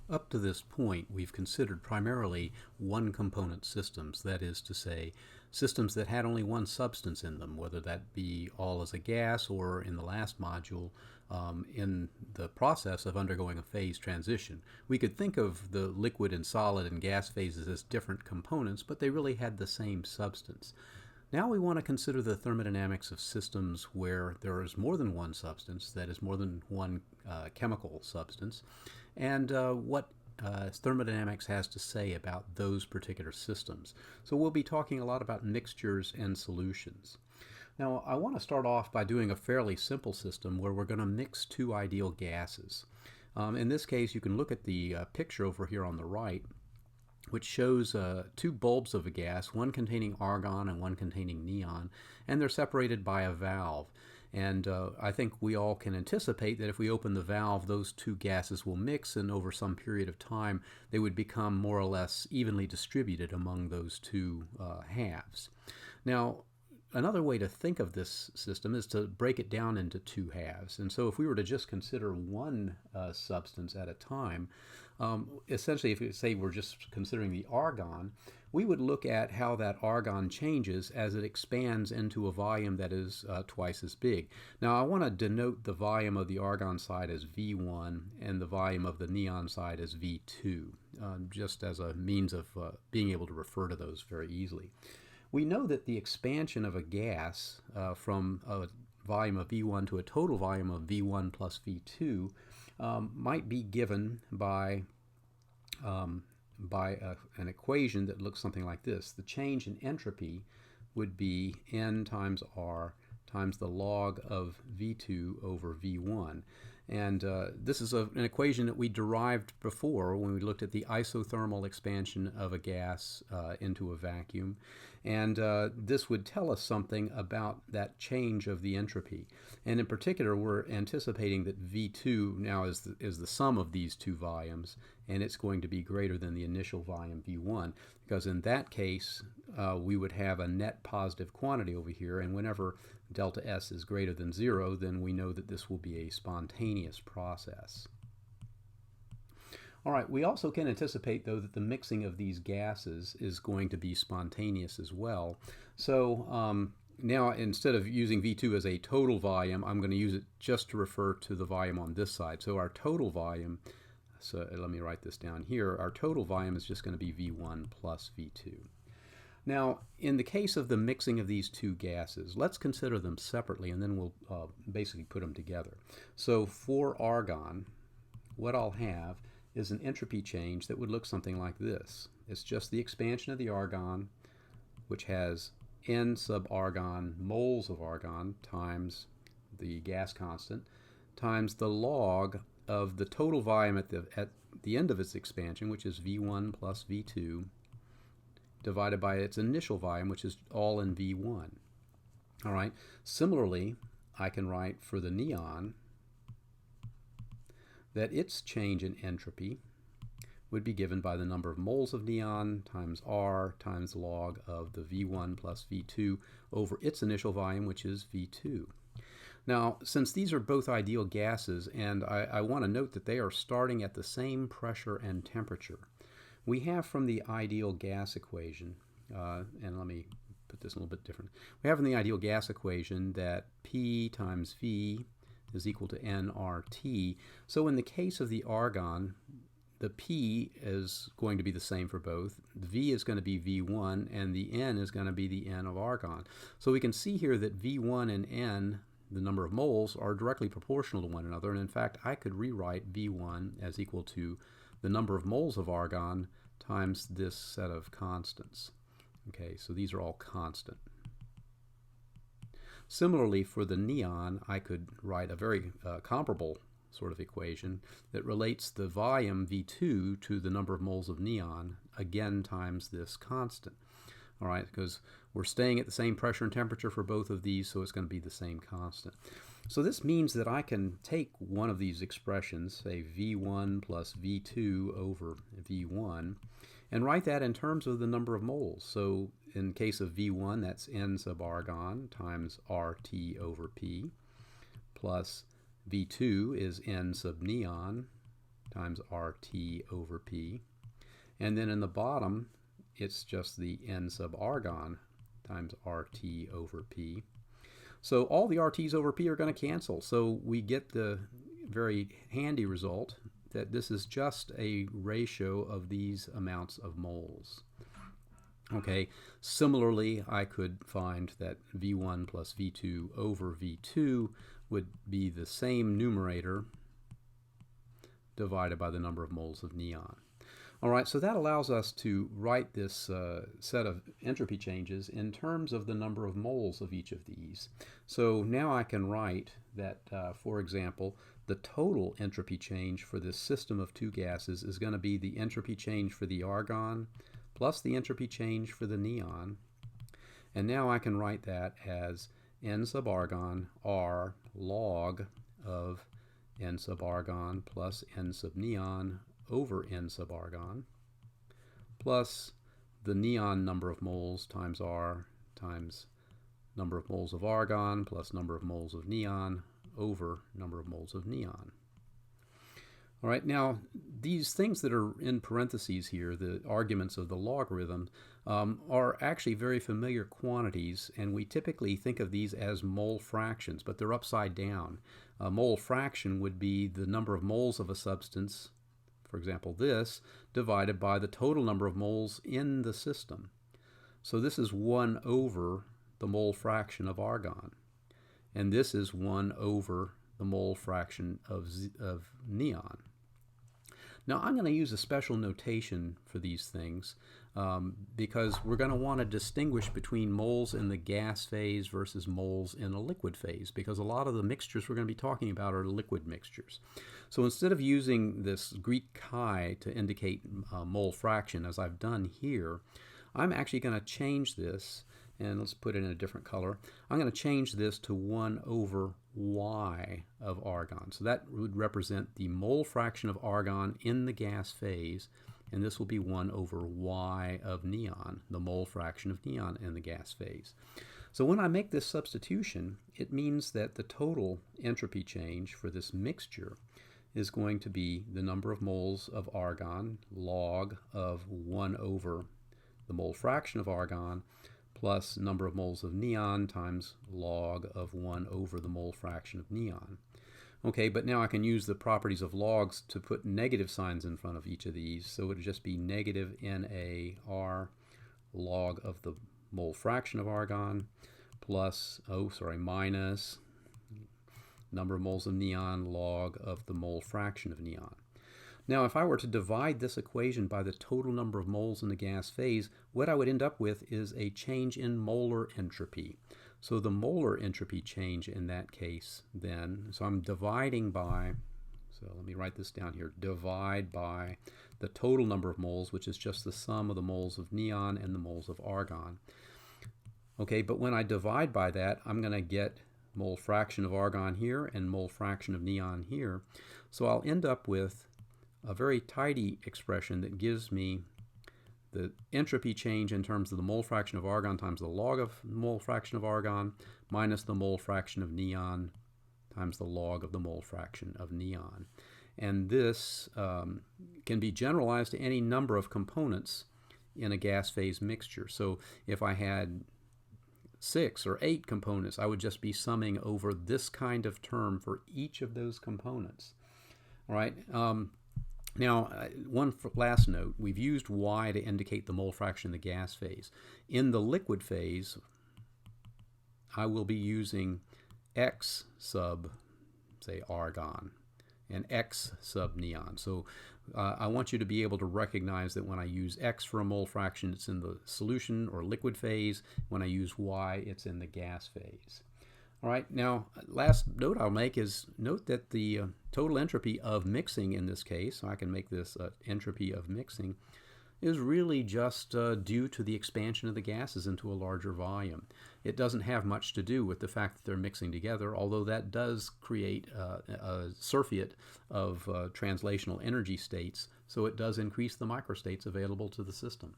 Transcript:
Up to this point, we've considered primarily one-component systems, that is to say, systems that had only one substance in them, whether that be all as a gas or, in the last module, in the process of undergoing a phase transition. We could think of the liquid and solid and gas phases as different components, but they really had the same substance. Now we want to consider the thermodynamics of systems where there is more than one substance, that is more than one chemical substance, and what thermodynamics has to say about those particular systems. So we'll be talking a lot about mixtures and solutions. Now I want to start off by doing a fairly simple system where we're going to mix two ideal gases. In this case, you can look at the picture over here on the right, which shows two bulbs of a gas, one containing argon and one containing neon, and they're separated by a valve. And I think we all can anticipate that if we open the valve, those two gases will mix, and over some period of time, they would become more or less evenly distributed among those two halves. Now, another way to think of this system is to break it down into two halves. And so if we were to just consider one substance at a time, essentially if we say we're just considering the argon, we would look at how that argon changes as it expands into a volume that is twice as big. Now I want to denote the volume of the argon side as V1 and the volume of the neon side as V2, just as a means of being able to refer to those very easily. We know that the expansion of a gas from a volume of V1 to a total volume of V1 plus V2 might be given by an equation that looks something like this. The change in entropy would be N times R times the log of V2 over V1. And this is an equation that we derived before when we looked at the isothermal expansion of a gas into a vacuum. And this would tell us something about that change of the entropy. And in particular, we're anticipating that V2 now is the sum of these two volumes, and it's going to be greater than the initial volume V1, because in that case, we would have a net positive quantity over here, and whenever delta S is greater than 0, then we know that this will be a spontaneous process. All right, we also can anticipate, though, that the mixing of these gases is going to be spontaneous as well. So now, instead of using V2 as a total volume, I'm going to use it just to refer to the volume on this side. So our total volume, so let me write this down here, our total volume is just going to be V1 plus V2. Now, in the case of the mixing of these two gases, let's consider them separately, and then we'll basically put them together. So for argon, what I'll have is an entropy change that would look something like this. It's just the expansion of the argon, which has N sub argon moles of argon times the gas constant, times the log of the total volume at the end of its expansion, which is V1 plus V2, divided by its initial volume, which is all in V1. All right. Similarly, I can write for the neon that its change in entropy would be given by the number of moles of neon times R times log of the V1 plus V2 over its initial volume, which is V2. Now, since these are both ideal gases, and I want to note that they are starting at the same pressure and temperature, we have from the ideal gas equation, and let me put this a little bit different. We have in the ideal gas equation that P times V is equal to nRT. So in the case of the argon, the P is going to be the same for both. The V is going to be V1, and the N is going to be the N of argon. So we can see here that V1 and N, the number of moles, are directly proportional to one another. And in fact, I could rewrite V1 as equal to the number of moles of argon times this set of constants. Okay, so these are all constant. Similarly, for the neon, I could write a very comparable sort of equation that relates the volume V2 to the number of moles of neon, again times this constant. All right, because we're staying at the same pressure and temperature for both of these, so it's going to be the same constant. So this means that I can take one of these expressions, say V1 plus V2 over V1, and write that in terms of the number of moles. So in case of V1, that's N sub argon times RT over P, plus V2 is N sub neon times RT over P. And then in the bottom, it's just the N sub argon times RT over P. So all the RTs over P are going to cancel. So we get the very handy result that this is just a ratio of these amounts of moles. Okay, similarly, I could find that V1 plus V2 over V2 would be the same numerator divided by the number of moles of neon. All right, so that allows us to write this set of entropy changes in terms of the number of moles of each of these. So now I can write that, for example, the total entropy change for this system of two gases is going to be the entropy change for the argon plus the entropy change for the neon. And now I can write that as N sub argon R log of N sub argon plus N sub neon over N sub argon plus the neon number of moles times R times number of moles of argon plus number of moles of neon over number of moles of neon. All right, now these things that are in parentheses here, the arguments of the logarithm, are actually very familiar quantities, and we typically think of these as mole fractions, but they're upside down. A mole fraction would be the number of moles of a substance, for example this, divided by the total number of moles in the system. So this is 1 over the mole fraction of argon, and this is 1 over the mole fraction of neon. Now I'm going to use a special notation for these things because we're going to want to distinguish between moles in the gas phase versus moles in a liquid phase, because a lot of the mixtures we're going to be talking about are liquid mixtures. So instead of using this Greek chi to indicate mole fraction as I've done here, I'm actually going to change this, and let's put it in a different color. I'm going to change this to 1 over Y of argon. So that would represent the mole fraction of argon in the gas phase, and this will be 1 over Y of neon, the mole fraction of neon in the gas phase. So when I make this substitution, it means that the total entropy change for this mixture is going to be the number of moles of argon log of 1 over the mole fraction of argon plus number of moles of neon times log of 1 over the mole fraction of neon. Okay, but now I can use the properties of logs to put negative signs in front of each of these, so it would just be negative NaR log of the mole fraction of argon plus, minus number of moles of neon log of the mole fraction of neon. Now, if I were to divide this equation by the total number of moles in the gas phase, what I would end up with is a change in molar entropy. So the molar entropy change in that case then, so I'm dividing by, so let me write this down here, divide by the total number of moles, which is just the sum of the moles of neon and the moles of argon. Okay, but when I divide by that, I'm going to get mole fraction of argon here and mole fraction of neon here. So I'll end up with a very tidy expression that gives me the entropy change in terms of the mole fraction of argon times the log of mole fraction of argon minus the mole fraction of neon times the log of the mole fraction of neon. And this can be generalized to any number of components in a gas phase mixture. So if I had 6 or 8 components, I would just be summing over this kind of term for each of those components. All right. Now, one last note, we've used Y to indicate the mole fraction in the gas phase. In the liquid phase, I will be using X sub, say, argon and X sub neon. So I want you to be able to recognize that when I use X for a mole fraction, it's in the solution or liquid phase. When I use Y, it's in the gas phase. All right, now last note I'll make is note that the total entropy of mixing in this case, I can make this entropy of mixing, is really just due to the expansion of the gases into a larger volume. It doesn't have much to do with the fact that they're mixing together, although that does create a surfeit of translational energy states, so it does increase the microstates available to the system.